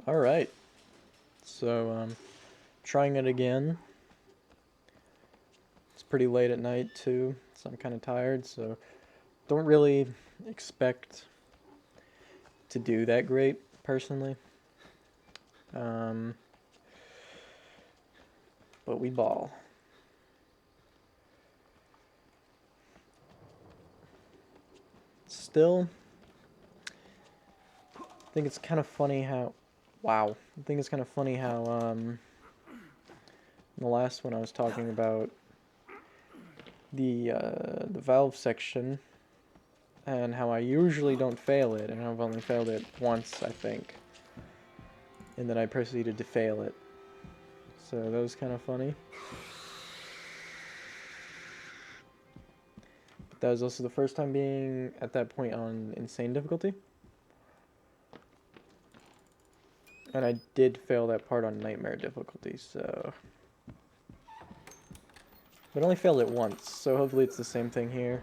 Alright, so trying it again. It's pretty late at night too, so I'm kind of tired, so don't really expect to do that great personally. Um, but we ball. Still, I think it's kind of funny how, wow, I think it's kind of funny how, in the last one I was talking about the valve section and how I usually don't fail it, and I've only failed it once, I think. And then I proceeded to fail it. So that was kind of funny. But that was also the first time being at that point on insane difficulty. And I did fail that part on nightmare difficulty, so... But I only failed it once, so hopefully it's the same thing here.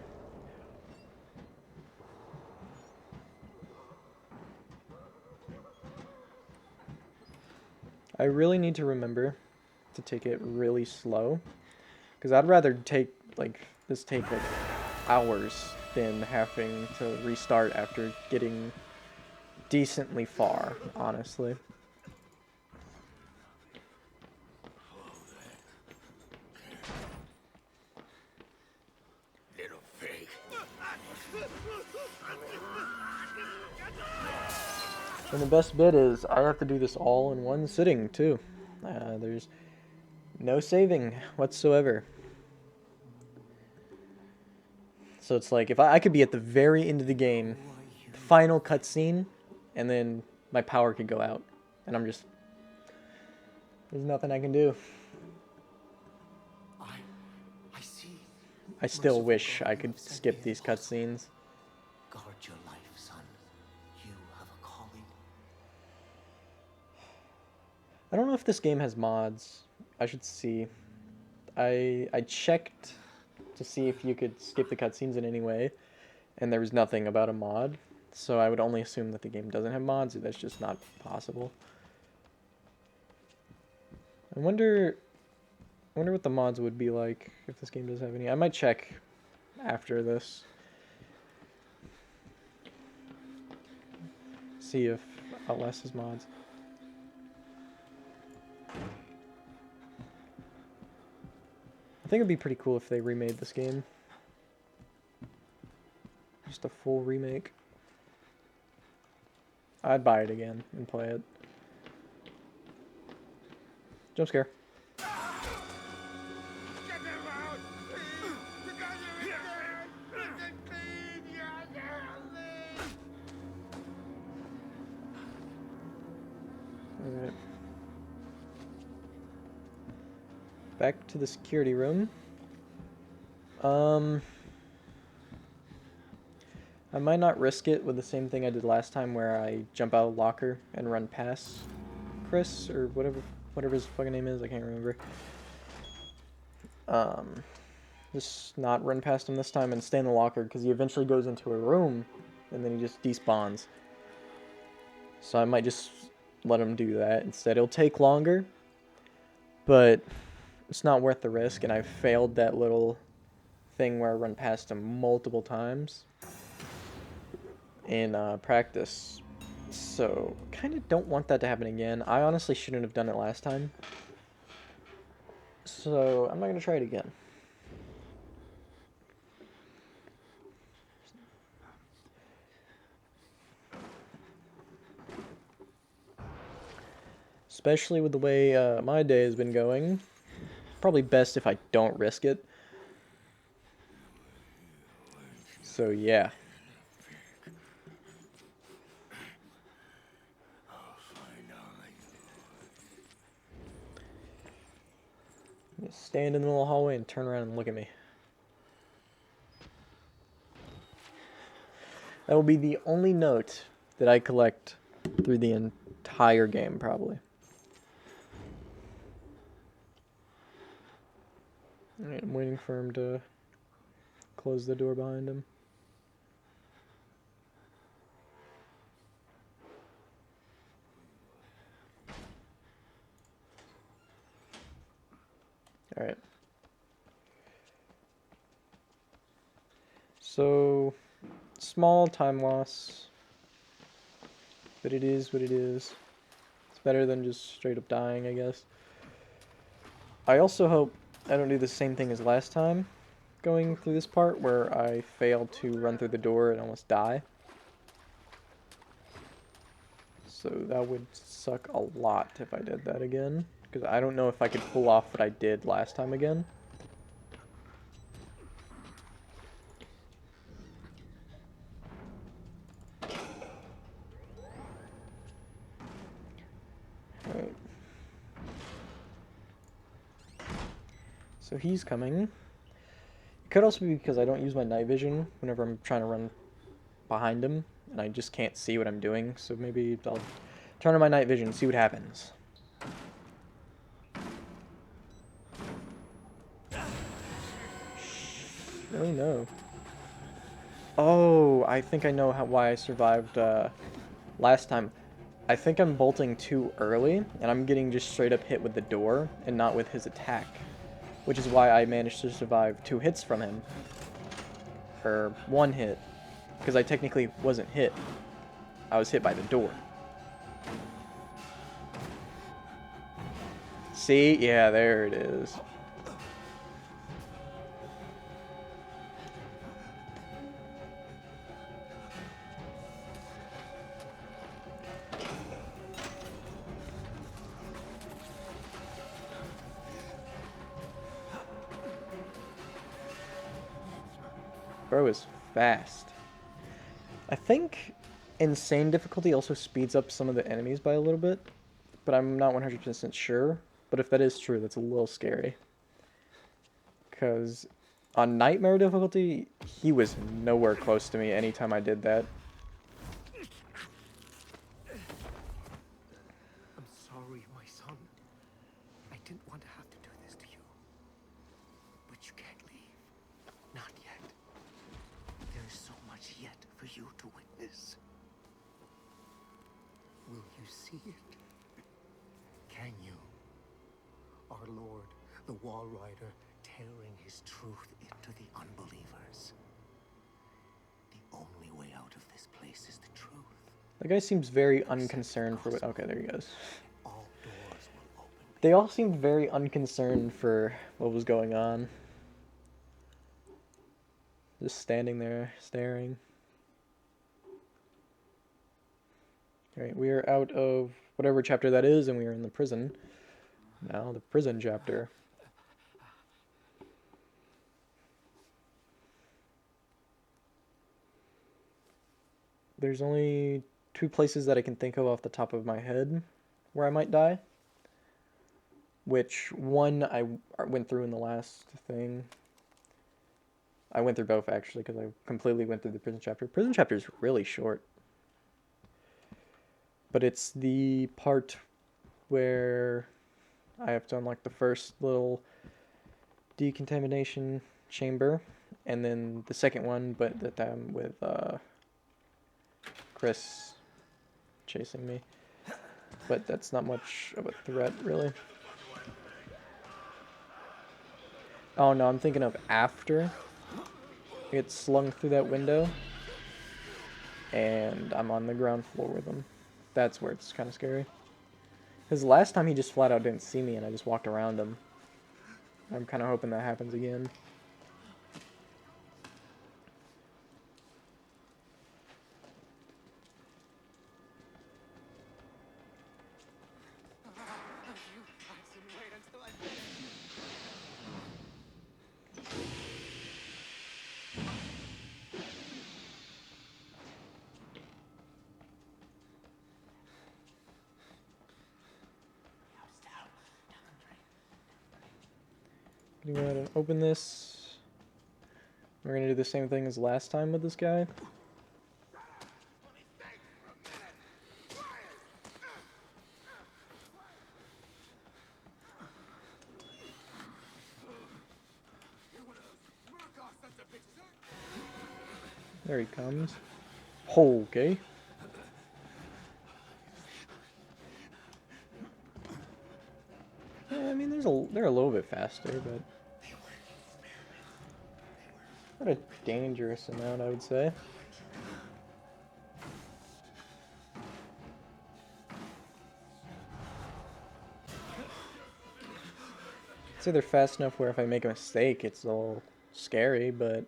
I really need to remember to take it really slow. Because I'd rather take, like, this take, like, hours than having to restart after getting decently far, honestly. Little pig. And the best bit is I have to do this all in one sitting, too. There's no saving whatsoever. So it's like, if I could be at the very end of the game, final cutscene, and then my power could go out. And I'm just... There's nothing I can do. I see. I still wish I could skip these cutscenes. Guard your life, son. You have a calling. I don't know if this game has mods. I should see. I checked to see if you could skip the cutscenes in any way, and there was nothing about a mod. So I would only assume that the game doesn't have mods, or that's just not possible. I wonder what the mods would be like if this game does have any. I might check after this. See if Outlast has mods. I think it'd be pretty cool if they remade this game. Just a full remake. I'd buy it again and play it. Jump scare. Alright. Back to the security room. I might not risk it with the same thing I did last time where I jump out of the locker and run past Chris or whatever his fucking name is, I can't remember. Just not run past him this time and stay in the locker because he eventually goes into a room and then he just despawns. So I might just let him do that instead. It'll take longer, but it's not worth the risk, and I failed that little thing where I run past him multiple times in practice. So, kind of don't want that to happen again. I honestly shouldn't have done it last time. So, I'm not going to try it again. Especially with the way my day has been going. Probably best if I don't risk it. So, yeah. Just stand in the little hallway and turn around and look at me. That will be the only note that I collect through the entire game, probably. Alright, I'm waiting for him to close the door behind him. Alright. So, small time loss. But it is what it is. It's better than just straight up dying, I guess. I also hope I don't do the same thing as last time going through this part where I fail to run through the door and almost die. So that would suck a lot if I did that again. Because I don't know if I could pull off what I did last time again. Alright. So he's coming. It could also be because I don't use my night vision whenever I'm trying to run behind him. And I just can't see what I'm doing. So maybe I'll turn on my night vision and see what happens. Oh no. Oh, I think I know why I survived last time. I think I'm bolting too early, and I'm getting just straight up hit with the door, and not with his attack. Which is why I managed to survive 2 hits from him. Or 1 hit. Because I technically wasn't hit. I was hit by the door. See? Yeah, there it is. Bro is fast. I think insane difficulty also speeds up some of the enemies by a little bit, but I'm not 100% sure. But if that is true, that's a little scary. Because on nightmare difficulty, he was nowhere close to me anytime I did that. I'm sorry, my son. I didn't want to have to do this to you. But you can't leave. Not yet. There is so much yet for you to witness. Will you see it? Can you? Our Lord, the Wall Rider, tearing his truth into the unbelievers. The only way out of this place is the truth. The guy seems very unconcerned for what... Okay, there he goes. All doors will open. They all seemed very unconcerned for what was going on. Just standing there, staring. Alright, we are out of whatever chapter that is, and we are in the prison. Now, the prison chapter. There's only 2 places that I can think of off the top of my head where I might die. Which, one I went through in the last thing. I went through both, actually, because I completely went through the prison chapter. Prison chapter is really short. But it's the part where I have to unlock the first little decontamination chamber. And then the second one, but that time with Chris chasing me. But that's not much of a threat, really. Oh no, I'm thinking of after I get slung through that window and I'm on the ground floor with him. That's where it's kind of scary. Because last time he just flat out didn't see me and I just walked around him. I'm kind of hoping that happens again. Gonna go ahead and open this. We're gonna do the same thing as last time with this guy. There he comes. Okay. I mean, they're a little bit faster, but not a dangerous amount, I would say. I'd say they're fast enough where if I make a mistake, it's all scary, but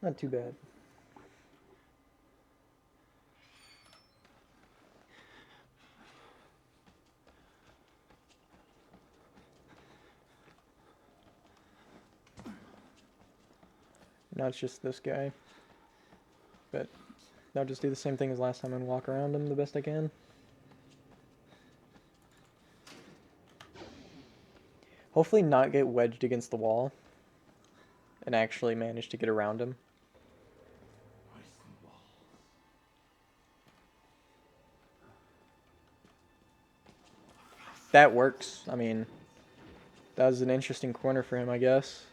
not too bad. Now it's just this guy. But I'll just do the same thing as last time and walk around him the best I can. Hopefully not get wedged against the wall and actually manage to get around him. That works. I mean, that was an interesting corner for him, I guess.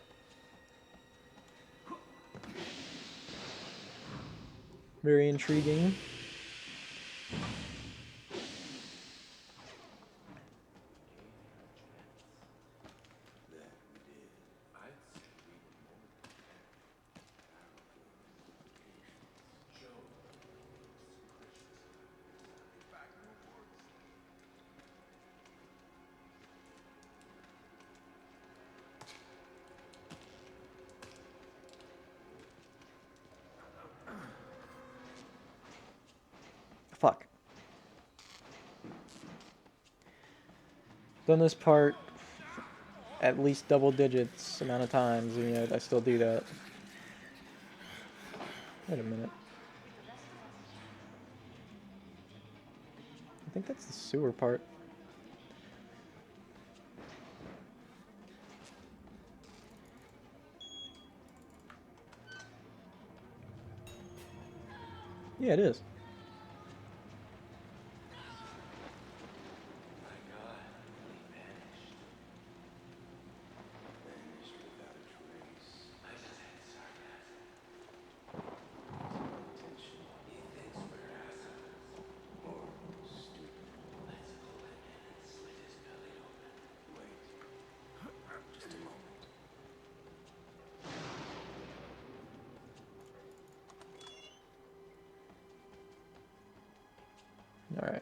Very intriguing. Fuck. Done this part at least double digits amount of times, and yet I still do that. Wait a minute. I think that's the sewer part. Yeah, it is. Alright.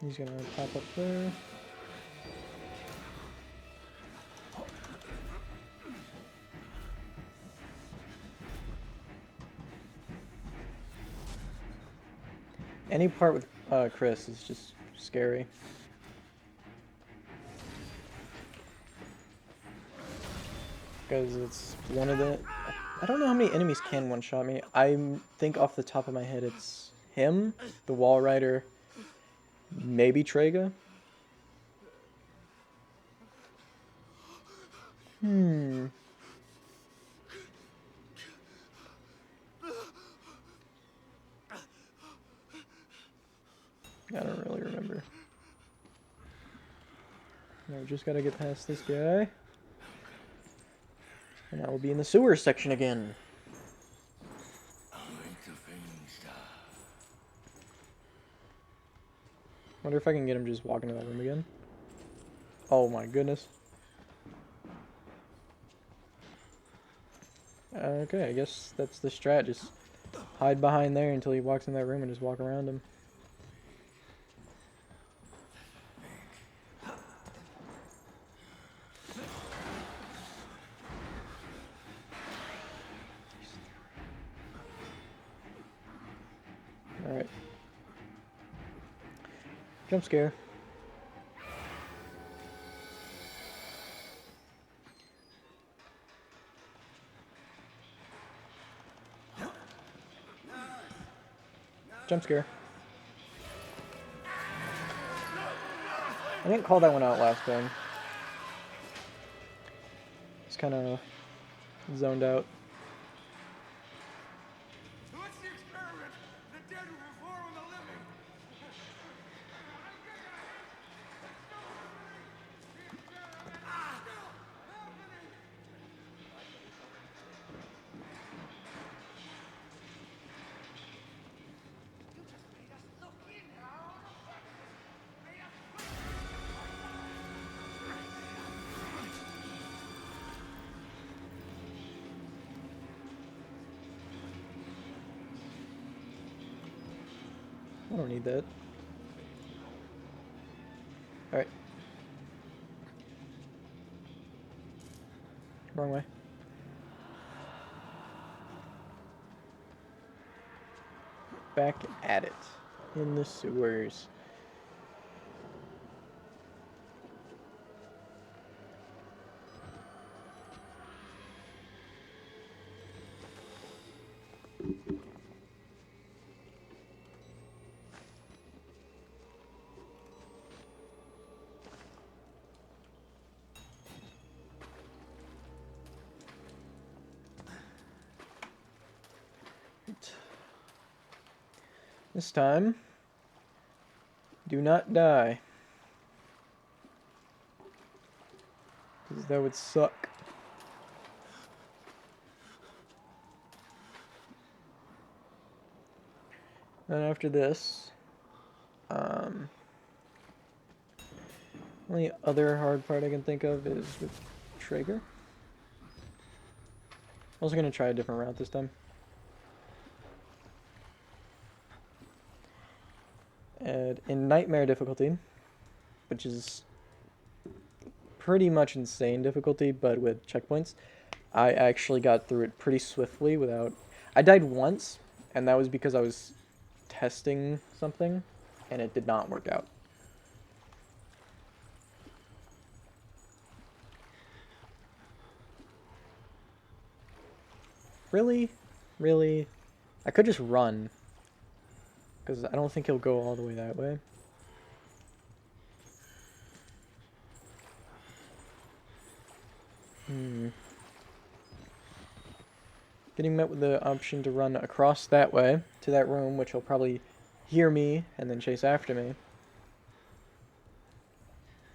He's gonna pop up there. Any part with Chris is just scary. Because it's one of the... I don't know how many enemies can one-shot me. I think off the top of my head it's him, the Walrider, maybe Traga. I don't really remember. Now we just gotta get past this guy. And I will be in the sewer section again. Wonder if I can get him just walking to that room again. Oh my goodness. Okay, I guess that's the strat. Just hide behind there until he walks in that room and just walk around him. Alright. Jump scare. Jump scare. I didn't call that one out last time. Just kind of zoned out. What's the experiment? The dead will reform the living. I don't need that. Alright. Wrong way. Back at it. In the sewers. This time, do not die. Because that would suck. And after this, only other hard part I can think of is with Traeger. I'm also going to try a different route this time. And in Nightmare difficulty, which is pretty much insane difficulty, but with checkpoints, I actually got through it pretty swiftly without... I died once, and that was because I was testing something, and it did not work out. Really? Really? I could just run. Because I don't think he'll go all the way that way. Getting met with the option to run across that way to that room, which he'll probably hear me and then chase after me.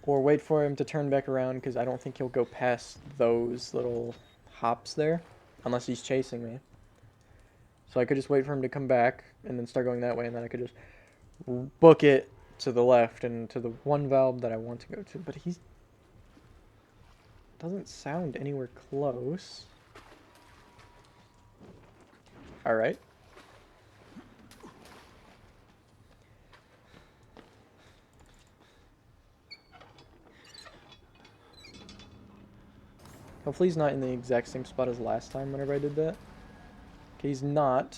Or wait for him to turn back around, because I don't think he'll go past those little hops there. Unless he's chasing me. So I could just wait for him to come back and then start going that way, and then I could just book it to the left and to the one valve that I want to go to. But he doesn't sound anywhere close. Alright. Hopefully he's not in the exact same spot as last time whenever I did that. Okay, he's not.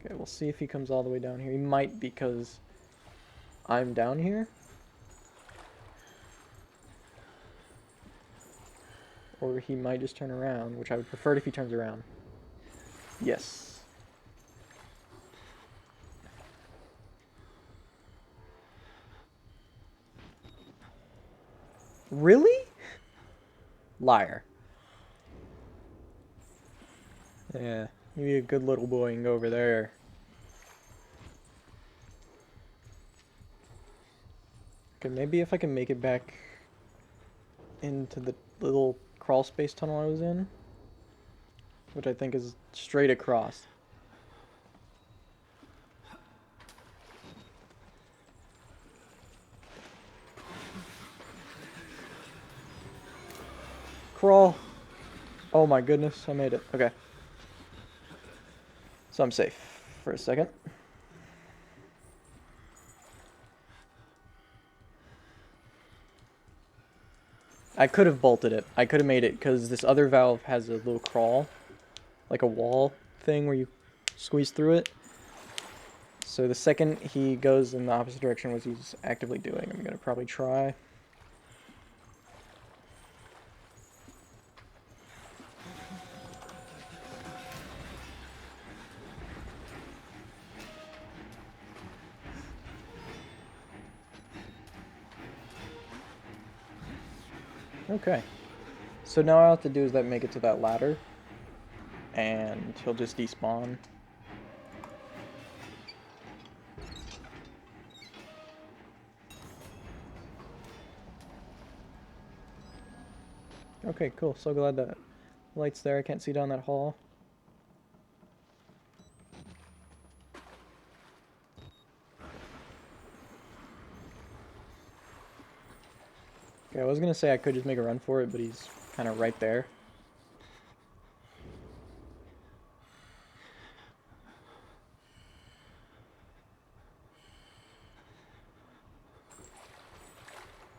Okay, we'll see if he comes all the way down here. He might, because I'm down here. Or he might just turn around, which I would prefer if he turns around. Yes. Really? Liar. Yeah, you be a good little boy and go over there. Okay, maybe if I can make it back into the little crawl space tunnel I was in, which I think is straight across. Crawl. Oh my goodness, I made it. Okay. So I'm safe for a second. I could have bolted it. I could have made it, because this other valve has a little crawl. Like a wall thing where you squeeze through it. So the second he goes in the opposite direction, which he's actively doing, I'm going to probably try. Okay. So now all I have to do is make it to that ladder. And he'll just despawn. Okay, cool. So glad that light's there. I can't see down that hall. Okay, I was gonna say I could just make a run for it, but he's kind of right there.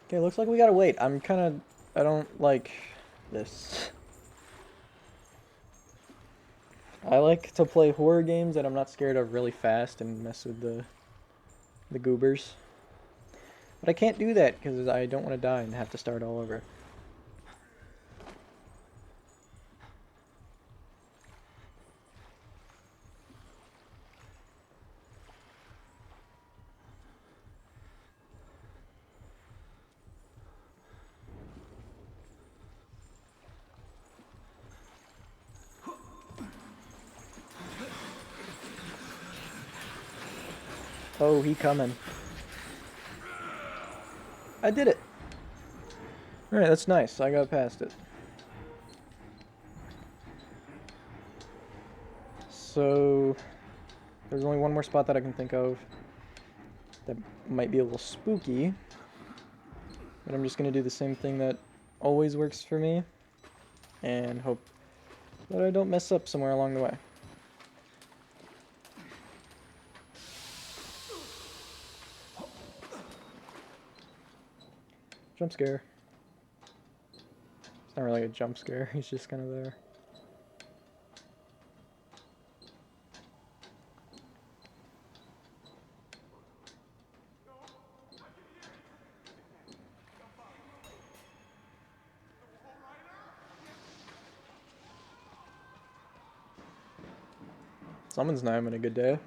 Okay, looks like we gotta wait. I don't like this. I like to play horror games that I'm not scared of really fast and mess with the goobers. But I can't do that because I don't want to die and have to start all over. Oh, he coming. I did it. Alright, that's nice. I got past it. So, there's only one more spot that I can think of that might be a little spooky. But I'm just going to do the same thing that always works for me. And hope that I don't mess up somewhere along the way. Jump scare. It's not really a jump scare, he's just kind of there. Someone's not having a good day.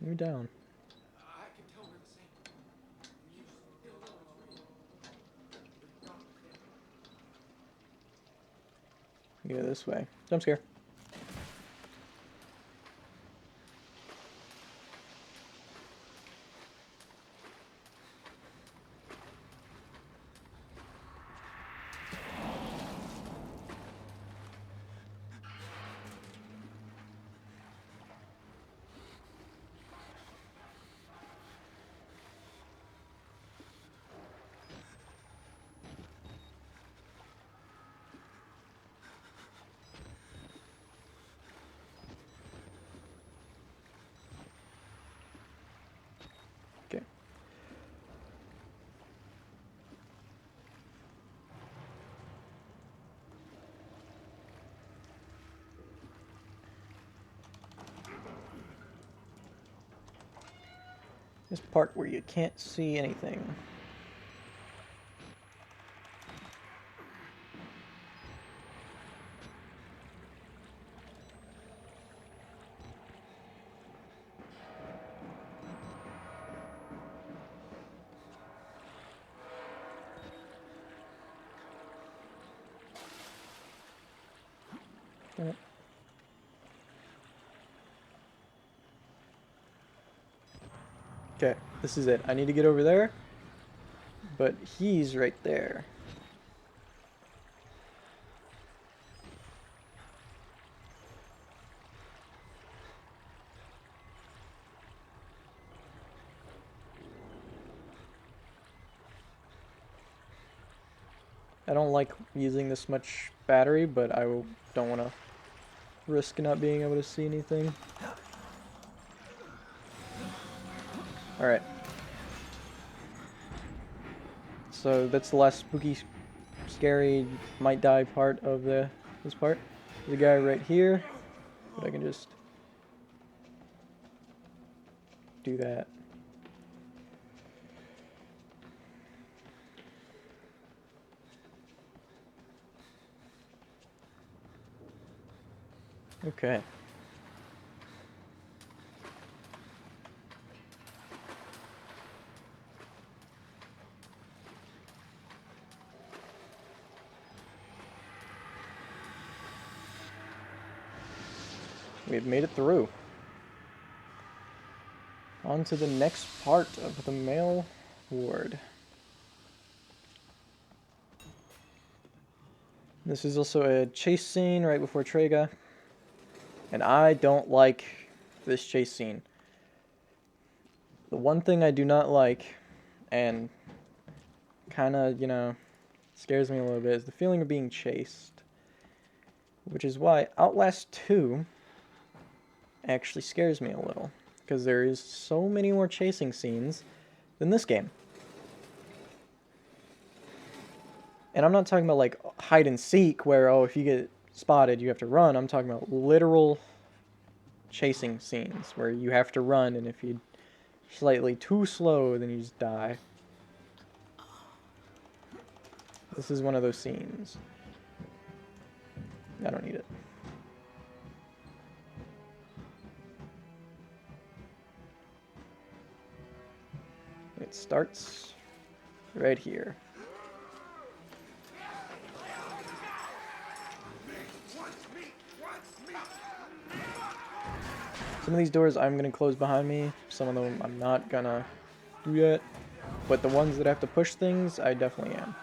You're down. Go this way. Jump scare. Okay. This part where you can't see anything. Damn it. Okay, this is it. I need to get over there, but he's right there. I don't like using this much battery, but I don't want to risk not being able to see anything. Alright. So that's the last spooky, scary, might die part of this part. There's a guy right here, but I can just do that. Okay. We've made it through. On to the next part of the male ward. This is also a chase scene right before Trega. And I don't like this chase scene. The one thing I do not like, and kind of, scares me a little bit, is the feeling of being chased. Which is why Outlast 2 actually scares me a little. Because there is so many more chasing scenes than this game. And I'm not talking about, like, hide and seek, where, oh, if you get spotted, you have to run. I'm talking about literal chasing scenes, where you have to run, and if you're slightly too slow, then you just die. This is one of those scenes. I don't need it. It starts right here. Some of these doors I'm going to close behind me. Some of them I'm not going to do yet. But the ones that have to push things, I definitely am.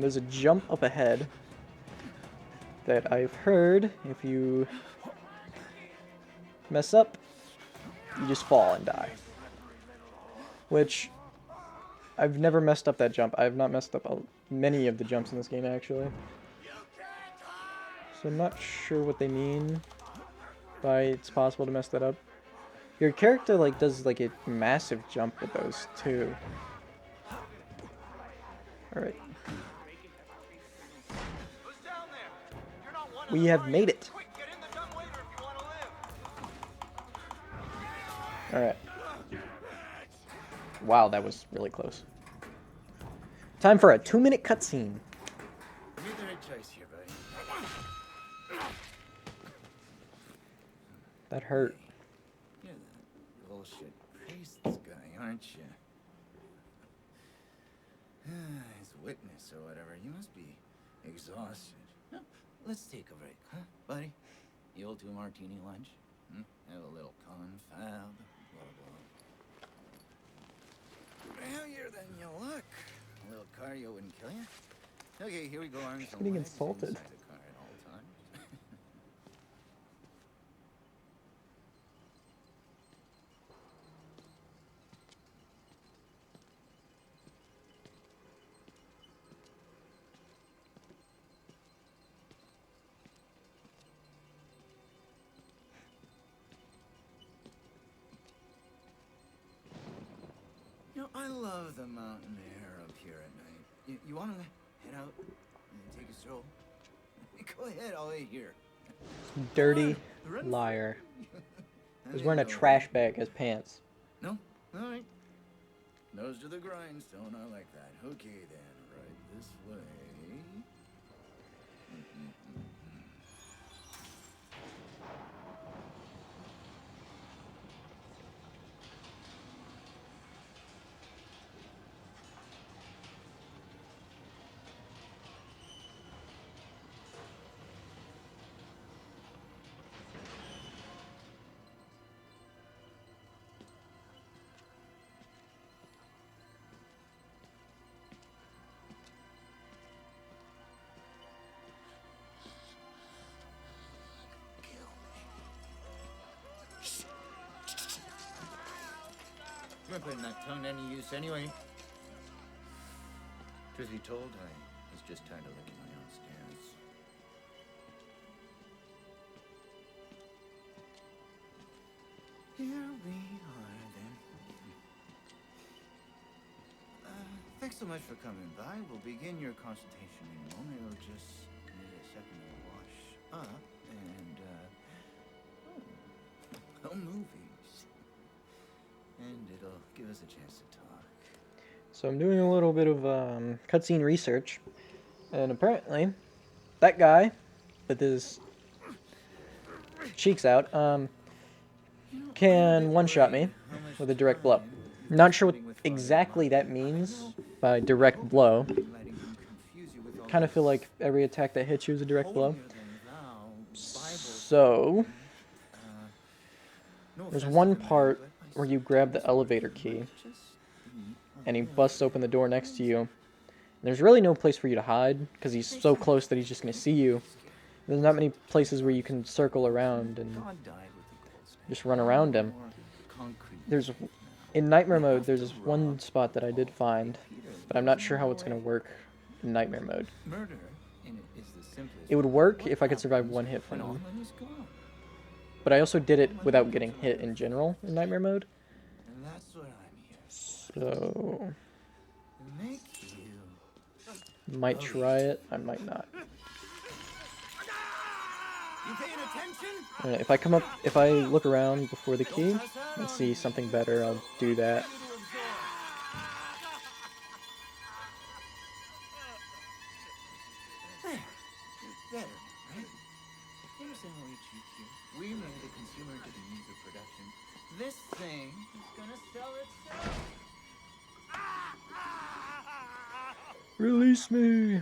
There's a jump up ahead that I've heard if you mess up, you just fall and die. Which, I've never messed up that jump. I've not messed up many of the jumps in this game, actually. So I'm not sure what they mean by it's possible to mess that up. Your character, like, does, like, a massive jump with those, too. Alright. We have made it. Alright. Wow, that was really close. Time for a 2-minute cutscene. That hurt. You're the bullshit priest guy, aren't you? As witness or whatever, you must be exhausted. No, let's take a break, huh, buddy? The old 2-martini lunch? Have a little confab, blah, blah. You're heavier than you look. A little cardio wouldn't kill you. Okay, here we go. Arms and Getting legs insulted. inside the car at all times. You know, I love the mountain air up here at night. You want to head out and take a stroll? Go ahead, I'll wait here. Dirty liar. He's wearing a trash bag as pants. No? All right. Nose to the grindstone, I like that. Okay then, right this way. I'm not putting that tongue to any use anyway. Truth be told, I was just tired of licking my own stairs. Here we are then. Thanks so much for coming by. We'll begin your consultation in a moment. It'll just need a second to wash up and, movies. And it'll give us a chance to talk. So I'm doing a little bit of cutscene research, and apparently, that guy with his cheeks out can one-shot me with a direct blow. Not sure what exactly that means by direct blow. Letting him confuse you with all kind of feel like every attack that hits you is a direct blow. Holier than thou, Bible So, no there's offense one to the man, part but I where you grab the suppose elevator you key, might just be a and he little busts open the door next to you. And there's really no place for you to hide, because he's so close that he's just going to see you. There's not many places where you can circle around and God died with the gold standard. just run around him. More concrete There's, faith now. in Nightmare We mode, have there's to this one rob spot that I did Paul, find, Peter, but I'm not leave sure him how it's going to away. work in Nightmare mode. Murder is the simplest. It would way. work What if I could survive happens one hit when from him. Almond is gone? But I also did it without getting hit in general in Nightmare mode. And that's what I'm here So, to make you. might try it, I might not. You paying attention? Alright, if I look around before the key and see something better, I'll do that. There. It's better, right? Here's how we cheat here. We made the consumer to the means of production. This thing is gonna sell itself. Release me!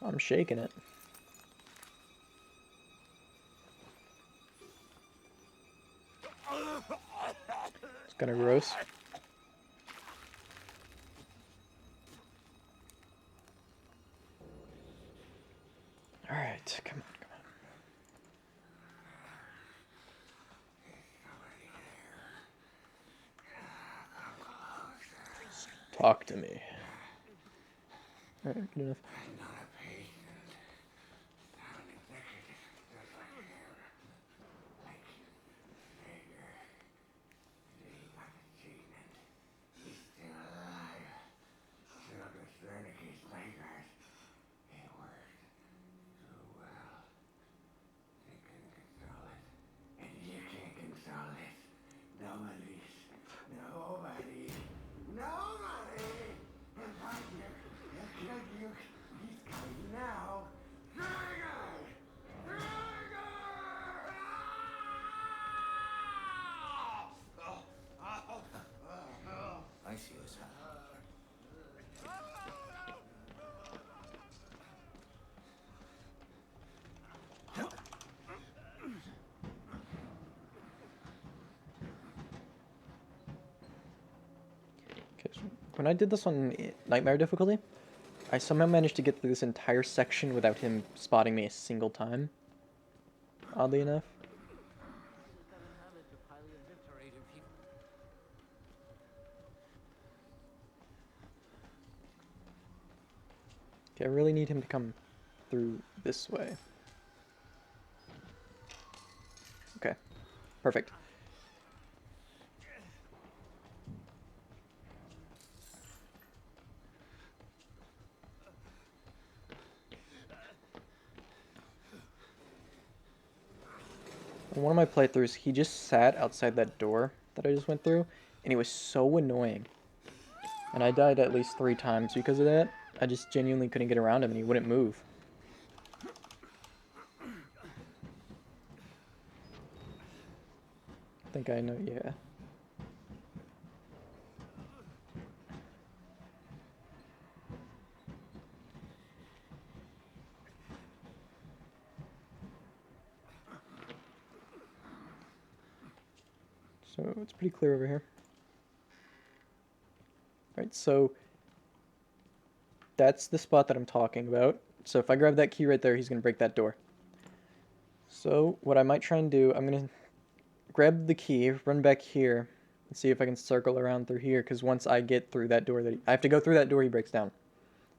I'm shaking it. It's kinda gross. Alright, come on, come on. Talk to me. Alright, good enough. I see what's happening. Okay, so when I did this on Nightmare difficulty, I somehow managed to get through this entire section without him spotting me a single time. Oddly enough. Okay, I really need him to come through this way. Okay, perfect. In one of my playthroughs, he just sat outside that door that I just went through, and he was so annoying. And I died at least 3 times because of that. I just genuinely couldn't get around him, and he wouldn't move. I think I know, yeah. So it's pretty clear over here. Alright, so that's the spot that I'm talking about. So if I grab that key right there, he's going to break that door. So what I might try and do, I'm going to grab the key, run back here, and see if I can circle around through here, because once I get through that door, I have to go through that door, he breaks down.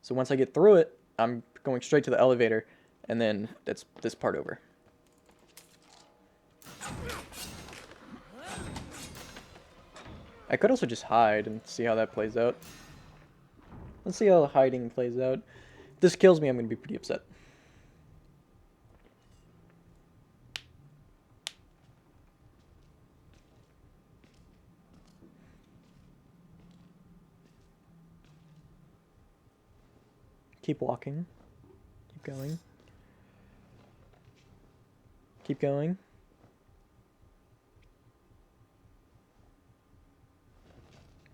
So once I get through it, I'm going straight to the elevator, and then that's this part over. I could also just hide and see how that plays out. Let's see how hiding plays out. If this kills me, I'm going to be pretty upset. Keep walking. Keep going. Keep going.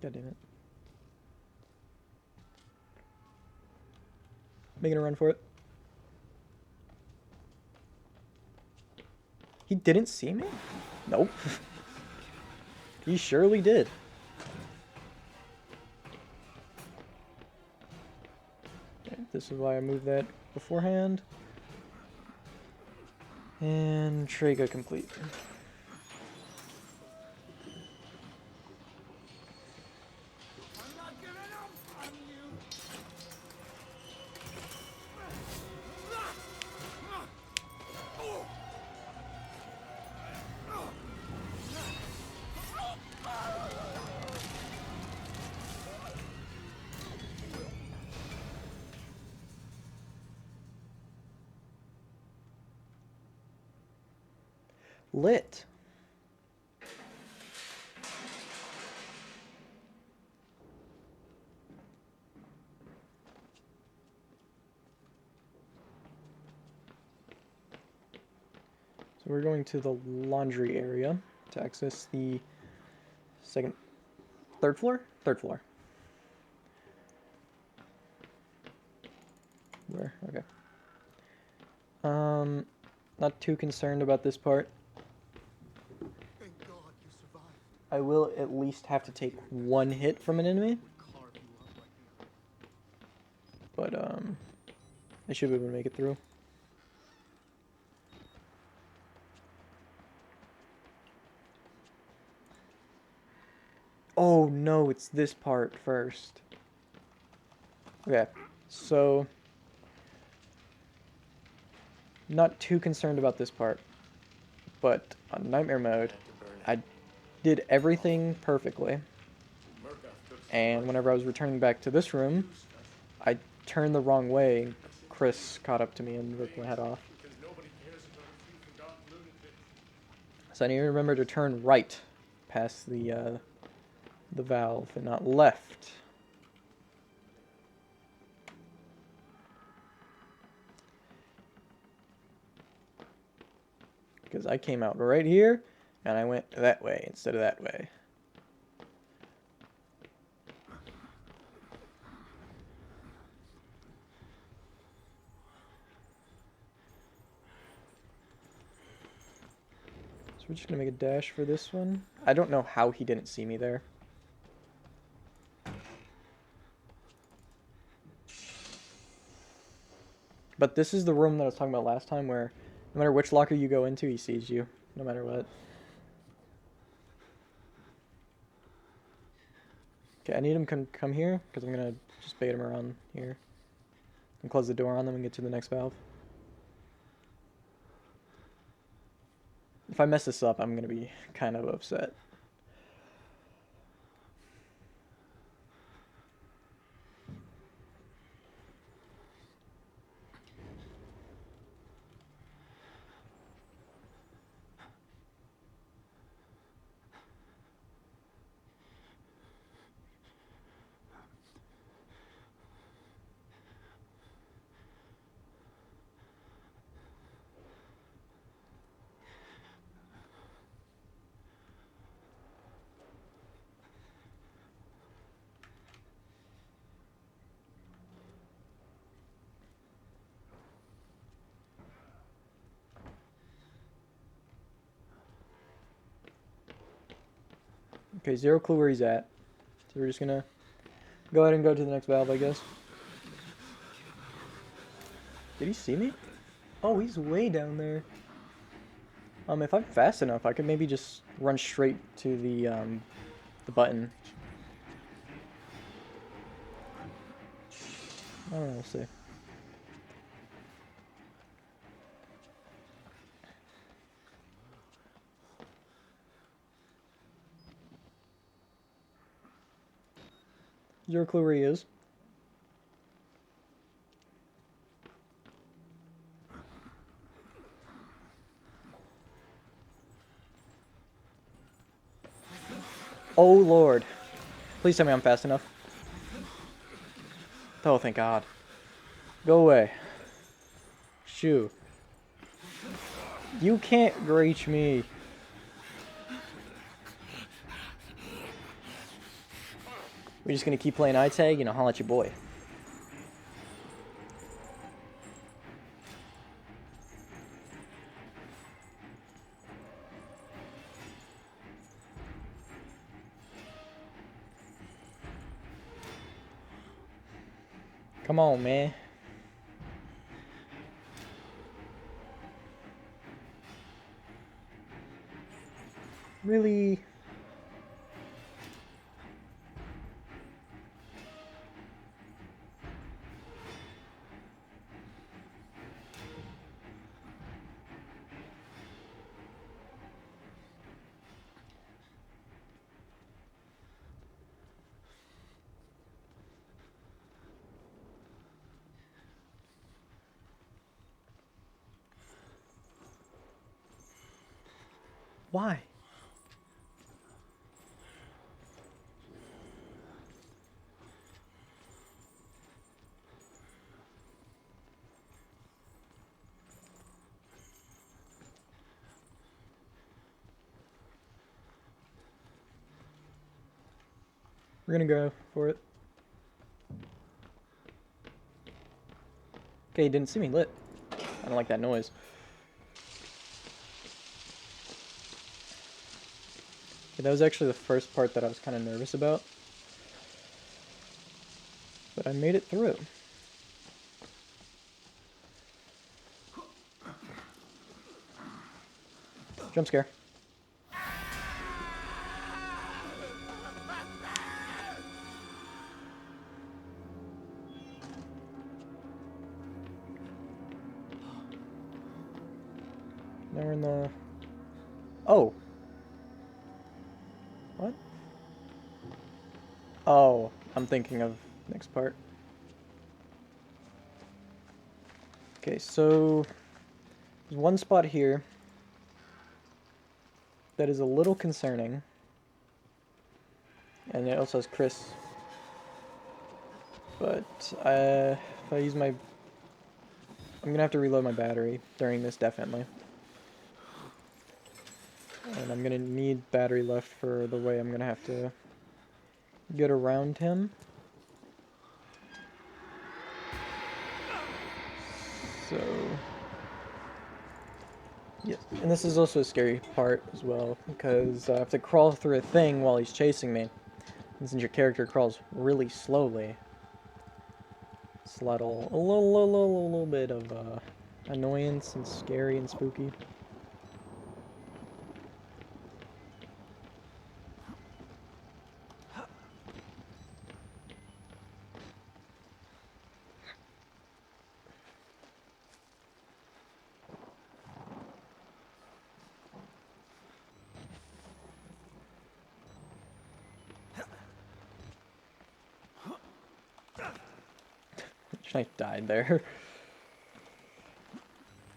God damn it. Making a run for it. He didn't see me? Nope. He surely did. Okay, this is why I moved that beforehand. And Traga complete. I'm not giving up on you. Lit. So we're going to the laundry area to access the third floor? Third floor. Where? Okay. Not too concerned about this part. Thank God you survived. I will at least have to take one hit from an enemy, Carve you up right now. but I should be able to make it through. Oh no, it's this part first. Okay, so not too concerned about this part, but on Nightmare mode, I did everything perfectly, and whenever I was returning back to this room, I turned the wrong way, and Chris caught up to me and ripped my head off. So I need to remember to turn right past the valve and not left. Because I came out right here, and I went that way instead of that way. So we're just going to make a dash for this one. I don't know how he didn't see me there. But this is the room that I was talking about last time where no matter which locker you go into, he sees you, no matter what. Okay, I need him to come here, because I'm going to just bait him around here. And close the door on them and get to the next valve. If I mess this up, I'm going to be kind of upset. Okay, zero clue where he's at. So we're just gonna go ahead and go to the next valve, I guess. Did he see me? Oh, he's way down there. If I'm fast enough, I could maybe just run straight to the button. I don't know, we'll see. Zero clue where he is. Oh Lord. Please tell me I'm fast enough. Oh, thank God. Go away. Shoo. You can't reach me. We're just gonna keep playing iTag, you know, holla at your boy. Come on, man. Really? Why? We're gonna go for it. Okay, he didn't see me lit. I don't like that noise. Okay, that was actually the first part that I was kind of nervous about. But I made it through. Jump scare. Now we're in the... Oh. What? Oh, I'm thinking of next part. Okay, so there's one spot here that is a little concerning. And it also has Chris. But if I use my... I'm gonna have to reload my battery during this, definitely. And I'm gonna need battery left for the way I'm gonna have to get around him. So... yeah, and this is also a scary part as well, because I have to crawl through a thing while he's chasing me. And since your character crawls really slowly, it's a little bit of annoyance and scary and spooky. I died there.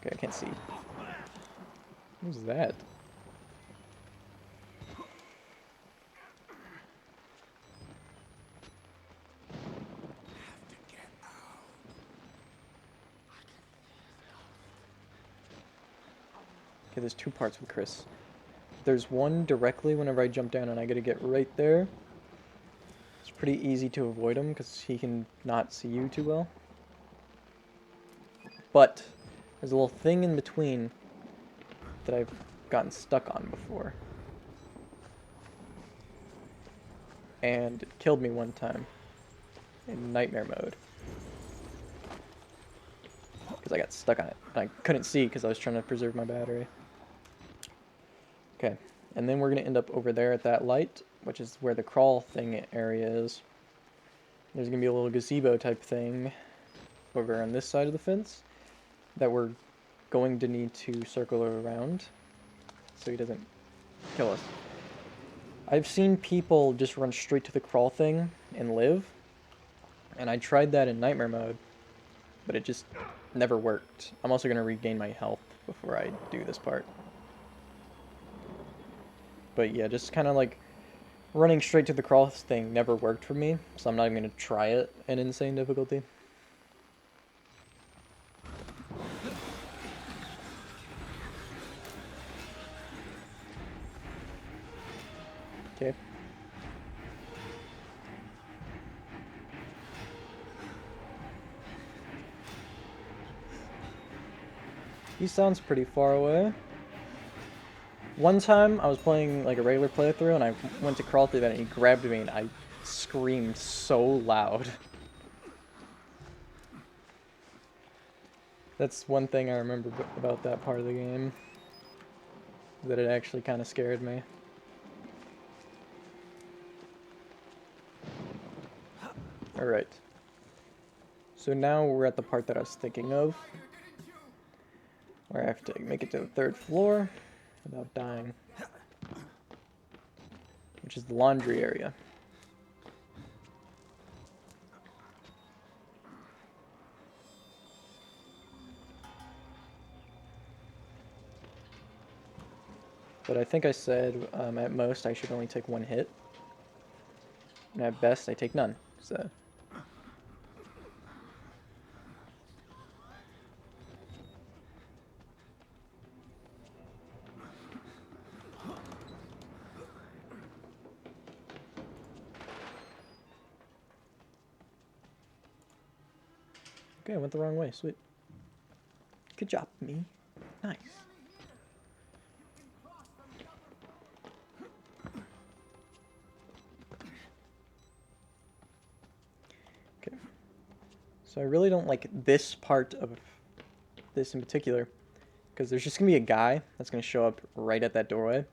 Okay, I can't see. Who's that? Okay, there's two parts with Chris. There's one directly whenever I jump down and I gotta get right there. It's pretty easy to avoid him because he can not see you too well. But there's a little thing in between that I've gotten stuck on before. And it killed me one time in nightmare mode. Because I got stuck on it. And I couldn't see because I was trying to preserve my battery. Okay, and then we're going to end up over there at that light, which is where the crawl thing area is. There's going to be a little gazebo type thing over on this side of the fence that we're going to need to circle around so he doesn't kill us. I've seen people just run straight to the crawl thing and live, and I tried that in nightmare mode, but it just never worked. I'm also going to regain my health before I do this part. But yeah, just kind of like running straight to the crawl thing never worked for me, so I'm not even going to try it in insane difficulty. Okay. He sounds pretty far away. One time I was playing like a regular playthrough and I went to crawl through that and he grabbed me and I screamed so loud. That's one thing I remember about that part of the game. That it actually kind of scared me. Alright. So now we're at the part that I was thinking of. Where I have to make it to the 3rd floor without dying. Which is the laundry area. But I think I said at most I should only take 1 hit. And at best I take none. So. Okay, I went the wrong way. Sweet. Good job, me. Nice. Okay. So I really don't like this part of this in particular, because there's just going to be a guy that's going to show up right at that doorway.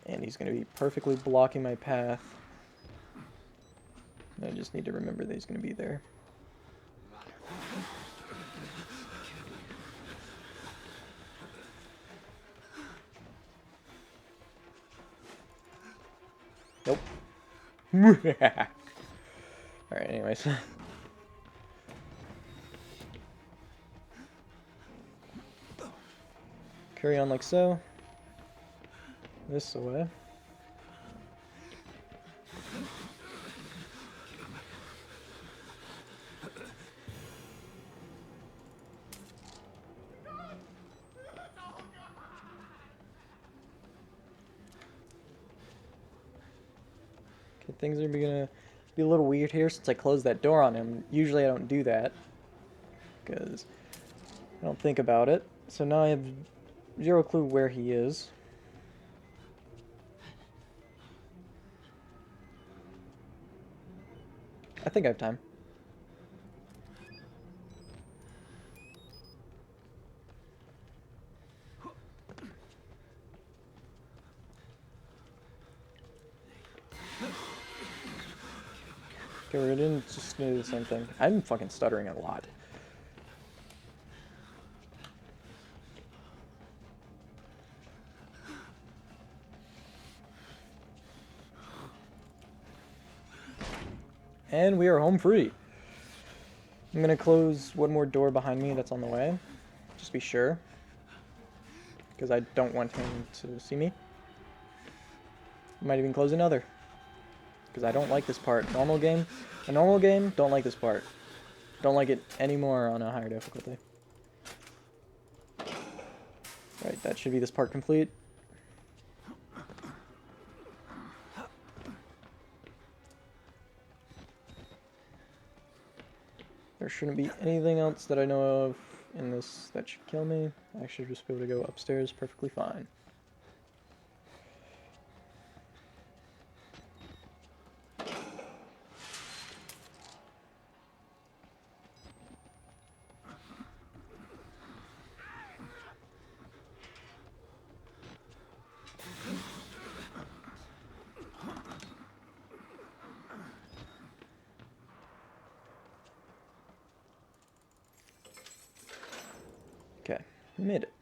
And he's going to be perfectly blocking my path. I just need to remember that he's going to be there. Nope. Alright, anyways. Carry on like so. This away. Things are gonna be a little weird here since I closed that door on him. Usually I don't do that because I don't think about it. So now I have 0 clue where he is. I think I have time. Okay, we're gonna just do the same thing. I'm fucking stuttering a lot. And we are home free. I'm gonna close one more door behind me that's on the way. Just be sure. Because I don't want him to see me. Might even close another. Because I don't like this part. A normal game, don't like this part. Don't like it anymore on a higher difficulty. Right, that should be this part complete. There shouldn't be anything else that I know of in this that should kill me. I should just be able to go upstairs perfectly fine. Okay, we made it.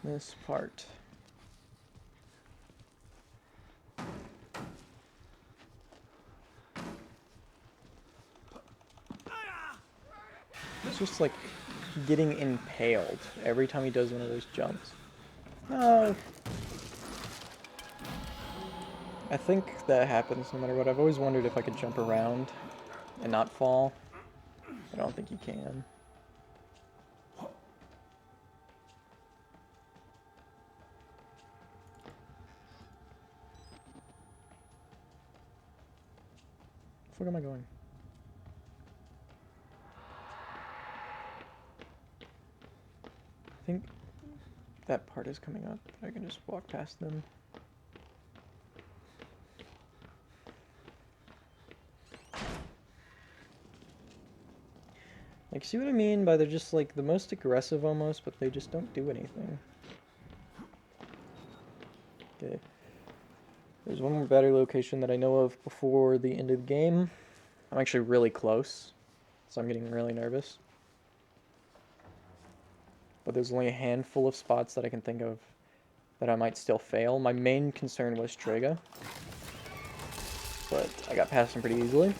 This part. It's just like getting impaled every time he does one of those jumps. No. I think that happens no matter what. I've always wondered if I could jump around and not fall. I don't think you can. Where am I going? I think that part is coming up. I can just walk past them. Like, see what I mean by they're just like the most aggressive almost, but they just don't do anything. Okay. There's one more battery location that I know of before the end of the game. I'm actually really close, so I'm getting really nervous. But there's only a handful of spots that I can think of that I might still fail. My main concern was Triga, but I got past him pretty easily.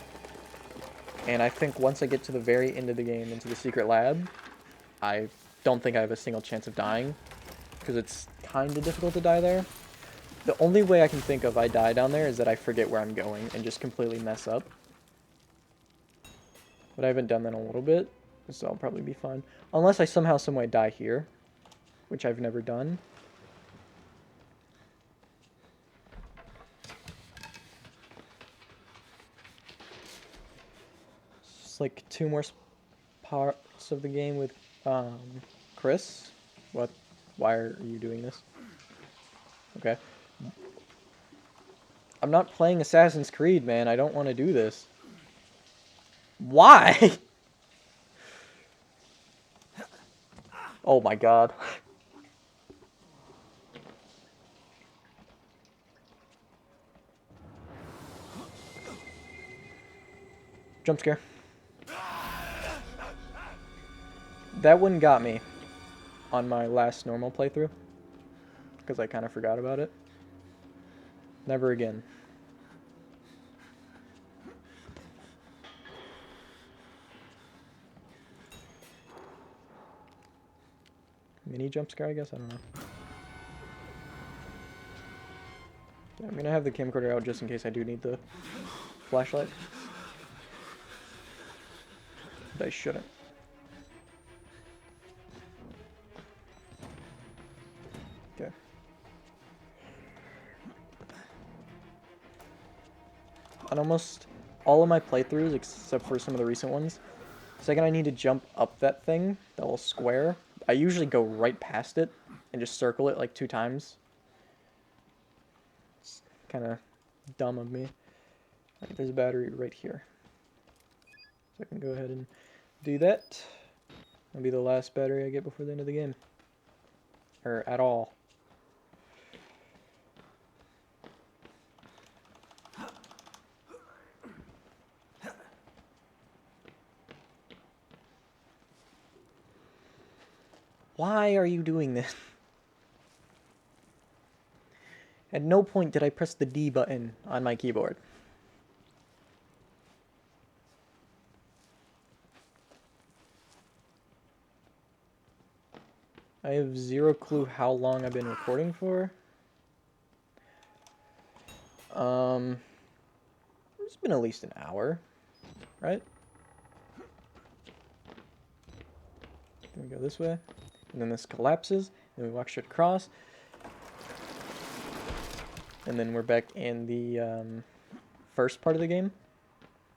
And I think once I get to the very end of the game into the secret lab, I don't think I have a single chance of dying, because it's kind of difficult to die there. The only way I can think of I die down there is that I forget where I'm going and just completely mess up. But I haven't done that in a little bit, so I'll probably be fine. Unless I somehow, someway die here, which I've never done. It's like 2 more parts of the game with Chris. What? Why are you doing this? Okay. I'm not playing Assassin's Creed, man. I don't want to do this. Why? Oh my god. Jump scare. That one got me on my last normal playthrough, because I kind of forgot about it. Never again. Mini jump scare, I guess? I don't know. Yeah, I'm gonna have the camcorder out just in case I do need the flashlight. But I shouldn't. Okay. On almost all of my playthroughs, except for some of the recent ones, the second I need to jump up that thing, that little square, I usually go right past it and just circle it like 2 times. It's kind of dumb of me. Right, there's a battery right here. So I can go ahead and do that. That'll be the last battery I get before the end of the game. Or at all. Why are you doing this? At no point did I press the D button on my keyboard. I have 0 clue how long I've been recording for. It's been at least an hour, right? Then we go this way, and then this collapses, and we walk straight across. And then we're back in the first part of the game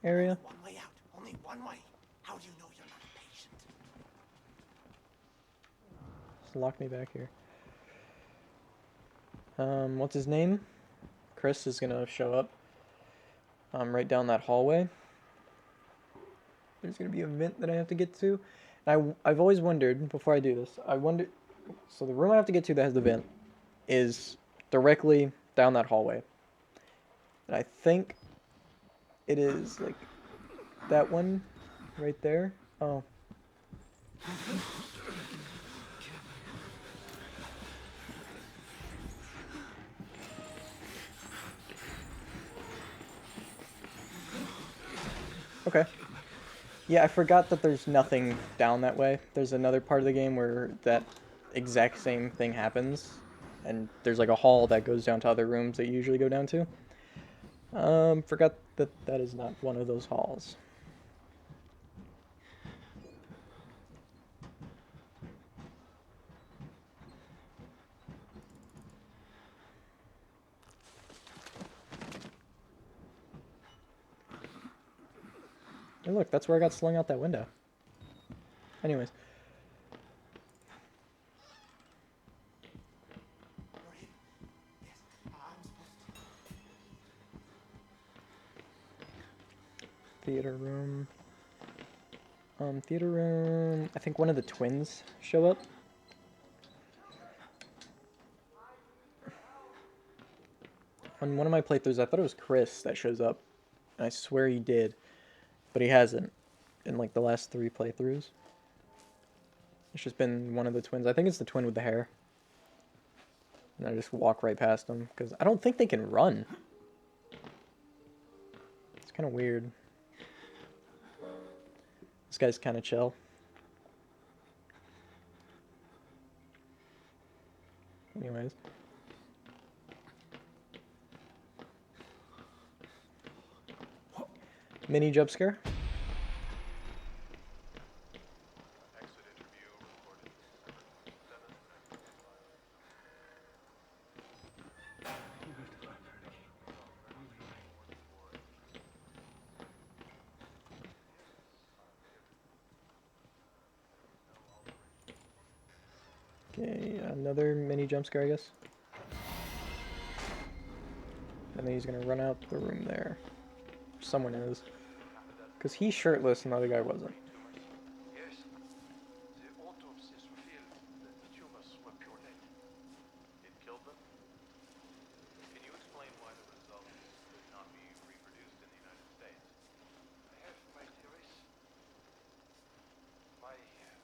area. One way out. Only one way. How do you know you're not a patient? Just lock me back here. What's his name? Chris is gonna show up right down that hallway. There's gonna be a vent that I have to get to. And I've always wondered, before I do this, so the room I have to get to that has the vent is directly down that hallway. And I think it is like that one right there. Oh. Okay. Yeah, I forgot that there's nothing down that way. There's another part of the game where that exact same thing happens. And there's like a hall that goes down to other rooms that you usually go down to. Forgot that that is not one of those halls. Hey, look, that's where I got slung out that window. Anyways. Theater room. Theater room. I think one of the twins show up. On one of my playthroughs, I thought it was Chris that shows up. And I swear he did. But he hasn't. In like the last 3 playthroughs. It's just been one of the twins. I think it's the twin with the hair. And I just walk right past them. Because I don't think they can run. It's kind of weird. This guy's kind of chill. Anyways. Mini jump scare. Okay, another mini jump scare, I guess. And then he's gonna run out the room there. Someone is. Because he's shirtless and the other guy wasn't. Yes. The autopsies revealed that the tumors were pure lead. It killed them? Can you explain why the results could not be reproduced in the United States? I have my theories. My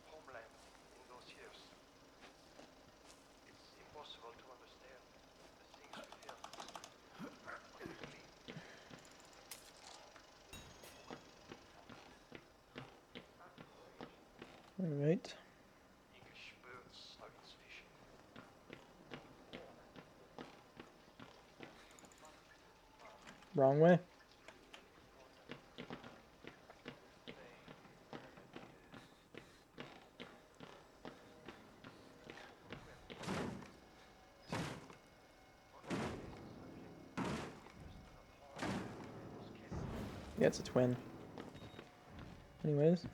homeland in those years. It's impossible to understand the things we feel. What we believe. Alright. English birds are insufficient. Wrong way. Yeah, it's a twin. Anyways.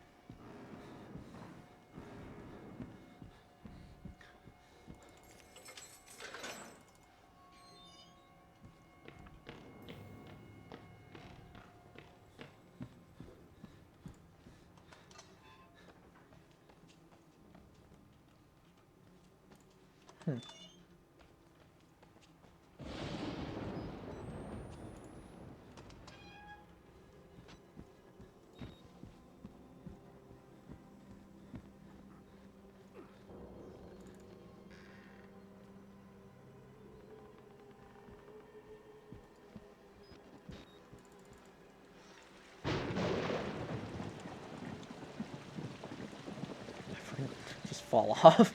Just fall off.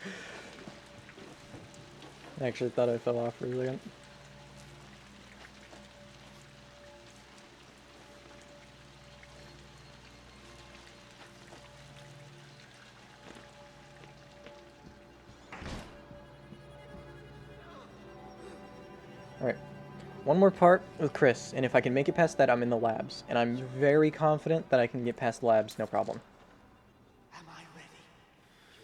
I actually thought I fell off for a second. Alright. One more part with Chris, and if I can make it past that, I'm in the labs. And I'm very confident that I can get past the labs, no problem. Am I ready? You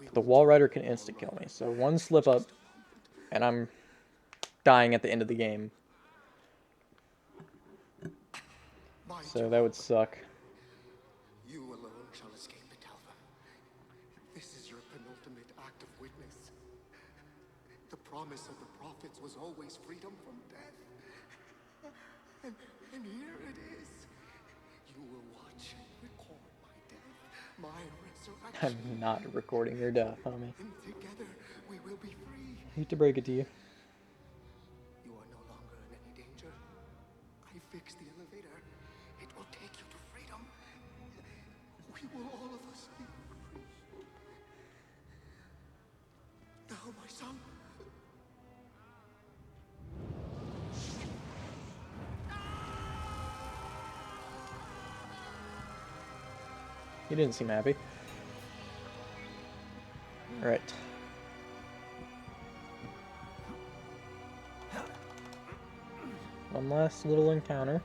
are. The wall rider can insta-kill me, so one slip up, and I'm dying at the end of the game. My So that would suck. You alone shall escape the Talva. This is your penultimate act of witness. The promise of the prophets was always freedom from death. And here it is. You will watch and record my death, my resurrection. I'm not recording your death, homie. And together we will be free. Hate to break it to you. You are no longer in any danger. I fixed the elevator. It will take you to freedom. We will all of us be free. Now, my son. He didn't seem happy. Alright. One last little encounter.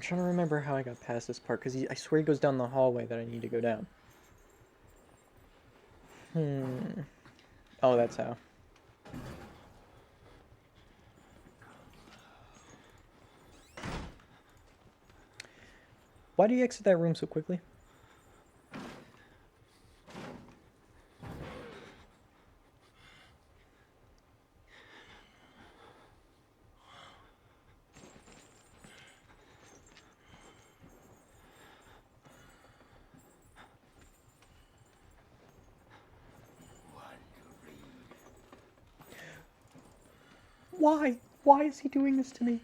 I'm trying to remember how I got past this part, because I swear he goes down the hallway that I need to go down. Oh, that's how. Why do you exit that room so quickly? Why? Why is he doing this to me?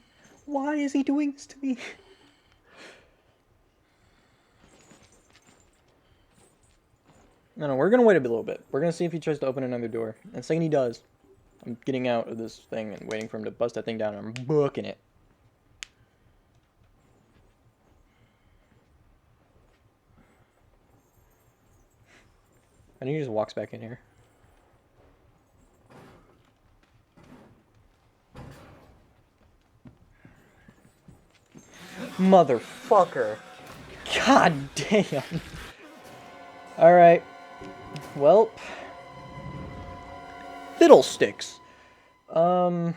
Why is he doing this to me? No, we're gonna wait a little bit. We're gonna see if he tries to open another door. And the second he does, I'm getting out of this thing and waiting for him to bust that thing down, and I'm booking it. And he just walks back in here. Motherfucker. God damn. Alright. Welp. Fiddlesticks. That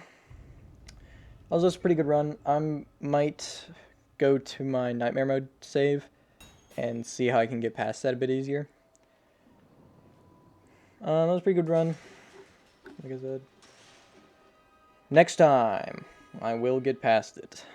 was a pretty good run. I might go to my nightmare mode save and see how I can get past that a bit easier. That was a pretty good run. Like I said. Next time, I will get past it.